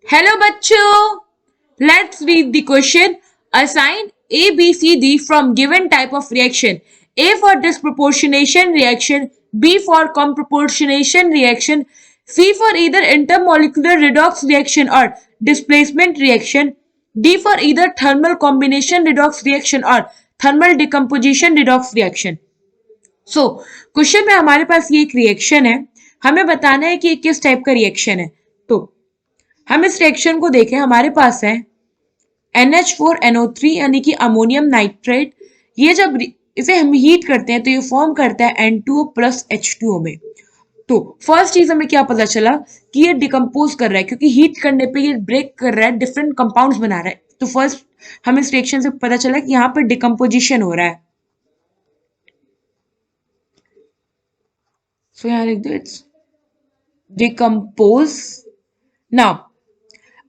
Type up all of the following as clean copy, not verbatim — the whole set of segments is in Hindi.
Hello बच्चों, let's read the question. Assign A, B, C, D from given type of reaction. A for disproportionation reaction, B for comproportionation reaction, C for either intermolecular redox reaction or displacement reaction, D for either thermal combination redox reaction or thermal decomposition redox reaction. So question में हमारे पास ये एक रिएक्शन है, हमें बताना है कि ये किस टाइप का रिएक्शन है। तो हम इस रिएक्शन को देखें, हमारे पास है NH4NO3 यानी कि अमोनियम नाइट्रेट। ये जब इसे हम हीट करते हैं तो ये फॉर्म करता है N2O प्लस H2O में। तो फर्स्ट चीज हमें क्या पता चला कि ये डिकम्पोज कर रहा है, क्योंकि हीट करने पे ये ब्रेक कर रहा है, डिफरेंट कंपाउंड्स बना रहा है। तो फर्स्ट हमें इस रिएक्शन से पता चला कि यहाँ पर डिकम्पोजिशन हो रहा है। सो यहाँ लिख दो इट्स डिकम्पोज। नाउ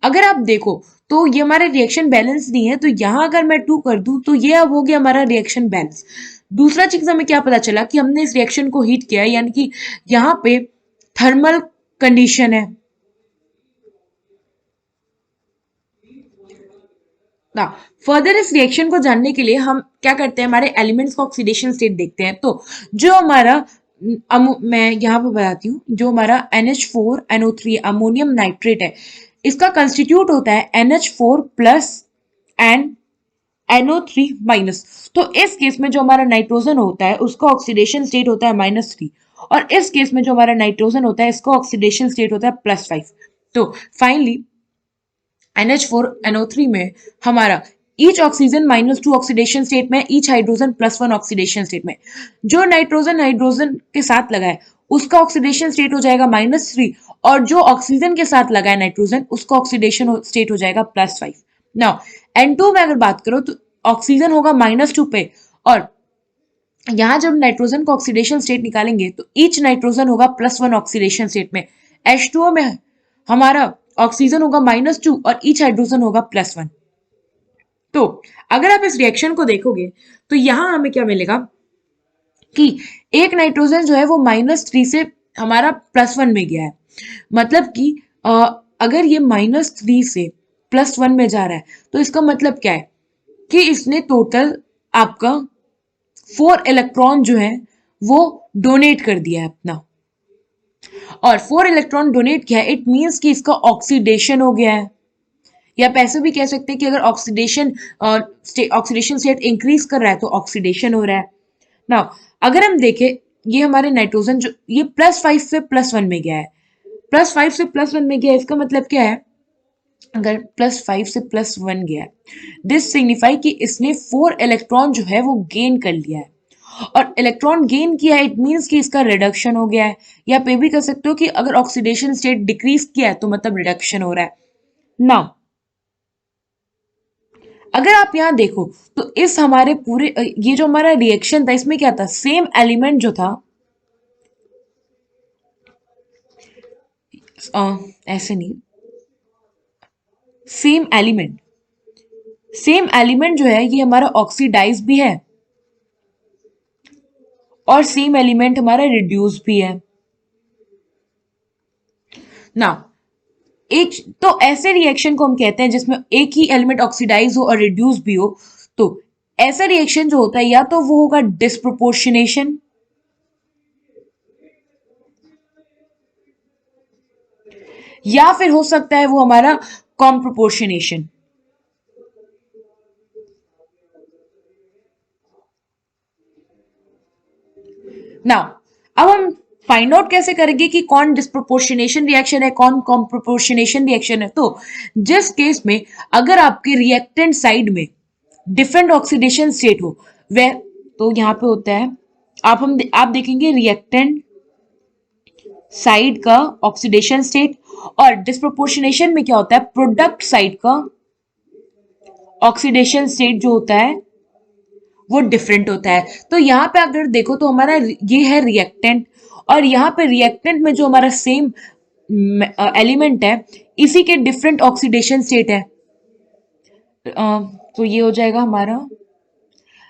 अगर आप देखो तो ये हमारा रिएक्शन बैलेंस नहीं है, तो यहां अगर मैं 2 कर दूं तो ये अब हो गया हमारा रिएक्शन बैलेंस। दूसरा चीज हमें क्या पता चला कि हमने इस रिएक्शन को हीट किया है, यानी कि यहां पे थर्मल कंडीशन है ना। फर्दर इस रिएक्शन को जानने के लिए हम क्या करते हैं, हमारे एलिमेंट्स का ऑक्सीडेशन स्टेट देखते हैं। तो जो हमारा मैं यहाँ पे बताती हूँ, जो हमारा NH4NO3 अमोनियम नाइट्रेट है, इसका कंस्टिट्यूट होता है NH4 plus and NO3 minus. तो इस केस में जो हमारा नाइट्रोजन होता है उसका ऑक्सीडेशन स्टेट होता है -3, और इस केस में जो हमारा नाइट्रोजन होता है इसका ऑक्सीडेशन स्टेट होता है +5। तो फाइनली NH4NO3 में हमारा ईच ऑक्सीजन -2 ऑक्सीडेशन स्टेट में, ईच हाइड्रोजन +1 ऑक्सीडेशन स्टेट में। जो नाइट्रोजन हाइड्रोजन के साथ लगा है उसका ऑक्सीडेशन स्टेट हो जाएगा -3, और जो ऑक्सीजन के साथ लगा है नाइट्रोजन उसका ऑक्सीडेशन स्टेट हो जाएगा +5। नाउ N2 में अगर बात करो तो ऑक्सीजन होगा -2 पे, और यहां जब नाइट्रोजन का ऑक्सीडेशन स्टेट निकालेंगे तो ईच नाइट्रोजन होगा +1 ऑक्सीडेशन स्टेट में। H2O में हमारा ऑक्सीजन होगा -2 और ईच हाइड्रोजन होगा +1। तो अगर आप इस रिएक्शन को देखोगे तो यहां हमें क्या मिलेगा कि एक नाइट्रोजन जो है वो -3 से हमारा +1 में गया है। मतलब कि अगर ये -3 से +1 में जा रहा है तो इसका मतलब क्या है कि इसने टोटल आपका 4 इलेक्ट्रॉन जो है वो डोनेट कर दिया है अपना, और 4 इलेक्ट्रॉन डोनेट किया है, इट मीन्स कि इसका ऑक्सीडेशन हो गया है। या आप ऐसे भी कह सकते हैं कि अगर ऑक्सीडेशन स्टेट इंक्रीज कर रहा है तो ऑक्सीडेशन हो रहा है। नाउ अगर हम देखें, ये हमारे नाइट्रोजन जो ये +5 से +1 में गया है, +5 से +1 में गया है, इसका मतलब क्या है, अगर +5 से +1 गया है, दिस सिग्निफाई कि इसने 4 इलेक्ट्रॉन जो है वो गेन कर लिया है, और इलेक्ट्रॉन गेन किया है, इट मीन्स कि इसका रिडक्शन हो गया है। या आप ये भी कर सकते हो कि अगर ऑक्सीडेशन स्टेट डिक्रीज किया है तो मतलब रिडक्शन हो रहा है। नाउ अगर आप यहां देखो तो इस हमारे पूरे ये जो हमारा रिएक्शन था इसमें क्या था, सेम एलिमेंट जो था, ऐसे नहीं, सेम एलिमेंट जो है ये हमारा ऑक्सीडाइज भी है और सेम एलिमेंट हमारा रिड्यूस भी है ना। एक तो ऐसे रिएक्शन को हम कहते हैं जिसमें एक ही एलिमेंट ऑक्सीडाइज हो और रिड्यूस भी हो। तो ऐसा रिएक्शन जो होता है या तो वो होगा डिस्प्रोपोर्शनेशन, या फिर हो सकता है वो हमारा कॉम्प्रोपोर्शनेशन। नाउ अब हम फाइंड आउट कैसे करेंगे कि कौन डिस्प्रोपोर्शनेशन रिएक्शन है, कौन कॉम्प्रोपोर्शनेशन रिएक्शन है। तो जिस केस में अगर आपके रिएक्टेंट साइड में डिफरेंट ऑक्सीडेशन स्टेट हो, वह तो यहाँ पे होता है, आप देखेंगे रिएक्टेंट साइड का ऑक्सीडेशन स्टेट, और डिस्प्रोपोर्शनेशन में क्या होता है, प्रोडक्ट साइड का ऑक्सीडेशन स्टेट जो होता है वो डिफरेंट होता है। तो यहाँ पे अगर देखो तो हमारा ये है रिएक्टेंट, और यहाँ पे रिएक्टेंट में जो हमारा सेम एलिमेंट है इसी के डिफरेंट ऑक्सीडेशन स्टेट है। तो ये हो जाएगा हमारा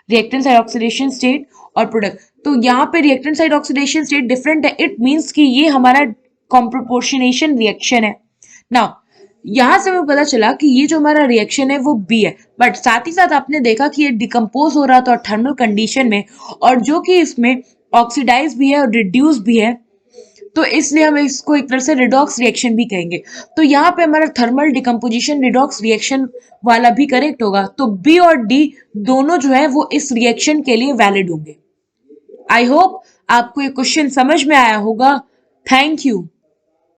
रिएक्टेंट साइड ऑक्सीडेशन स्टेट और प्रोडक्ट। तो यहाँ पे reactant side oxidation state different है, इट मीन्स कि ये हमारा कॉम्प्रोपोर्शनेशन रिएक्शन है। नाउ यहां से हमें पता चला कि ये जो हमारा रिएक्शन है वो बी है, बट साथ ही साथ आपने देखा कि ये डिकम्पोज हो रहा था थर्मल कंडीशन में, और जो कि इसमें ऑक्सीडाइज भी है और रिड्यूस भी है, तो इसलिए हम इसको एक तरह से रिडॉक्स रिएक्शन भी कहेंगे। तो यहाँ पे हमारा थर्मल डिकम्पोजिशन रिडॉक्स रिएक्शन वाला भी करेक्ट होगा, तो बी और डी दोनों जो है वो इस रिएक्शन के लिए वैलिड होंगे। आई होप आपको ये क्वेश्चन समझ में आया होगा। Thank you.